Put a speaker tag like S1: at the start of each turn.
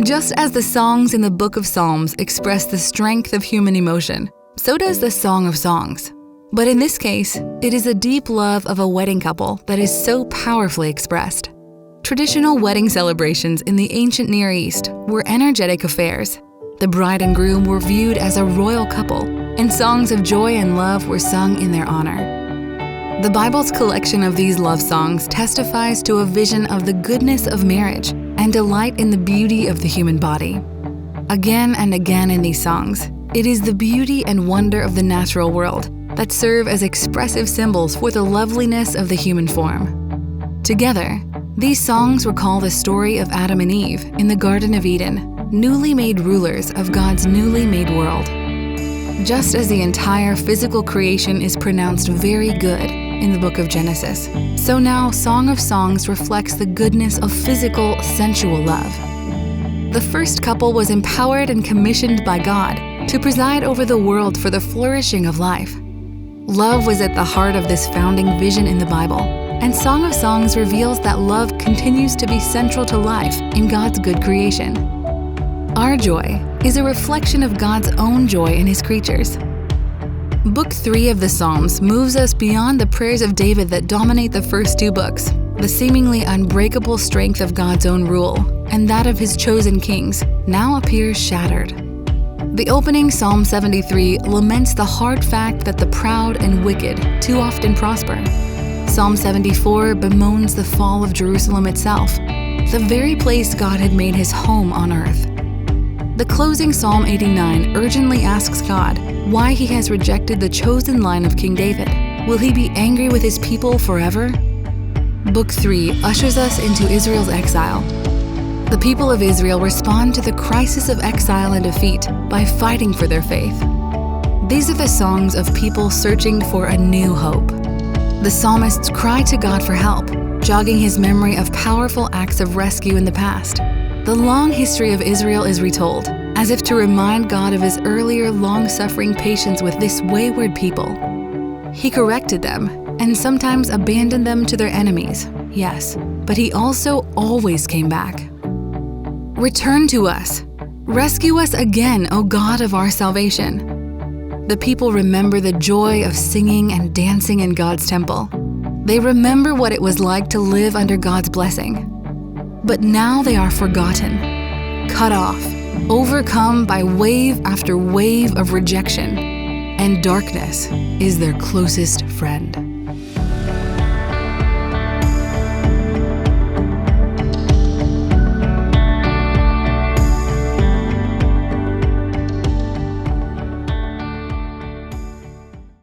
S1: Just as the songs in the Book of Psalms express the strength of human emotion, so does the Song of Songs. But in this case, it is a deep love of a wedding couple that is so powerfully expressed. Traditional wedding celebrations in the ancient Near East were energetic affairs. The bride and groom were viewed as a royal couple, and songs of joy and love were sung in their honor. The Bible's collection of these love songs testifies to a vision of the goodness of marriage and delight in the beauty of the human body. Again and again in these songs, it is the beauty and wonder of the natural world that serve as expressive symbols for the loveliness of the human form. Together, these songs recall the story of Adam and Eve in the Garden of Eden, newly made rulers of God's newly made world. Just as the entire physical creation is pronounced very good in the book of Genesis, so now Song of Songs reflects the goodness of physical, sensual love. The first couple was empowered and commissioned by God to preside over the world for the flourishing of life. Love was at the heart of this founding vision in the Bible, and Song of Songs reveals that love continues to be central to life in God's good creation. Our joy is a reflection of God's own joy in His creatures. Book 3 of the Psalms moves us beyond the prayers of David that dominate the first two books. The seemingly unbreakable strength of God's own rule and that of His chosen kings now appears shattered. The opening Psalm 73 laments the hard fact that the proud and wicked too often prosper. Psalm 74 bemoans the fall of Jerusalem itself, the very place God had made His home on earth. The closing Psalm 89 urgently asks God why He has rejected the chosen line of King David. Will He be angry with His people forever? Book 3 ushers us into Israel's exile. The people of Israel respond to the crisis of exile and defeat by fighting for their faith. These are the songs of people searching for a new hope. The psalmists cry to God for help, jogging His memory of powerful acts of rescue in the past. The long history of Israel is retold, as if to remind God of His earlier long-suffering patience with this wayward people. He corrected them, and sometimes abandoned them to their enemies, yes, but He also always came back. Return to us. Rescue us again, O God of our salvation. The people remember the joy of singing and dancing in God's temple. They remember what it was like to live under God's blessing. But now they are forgotten, cut off, overcome by wave after wave of rejection, and darkness is their closest friend.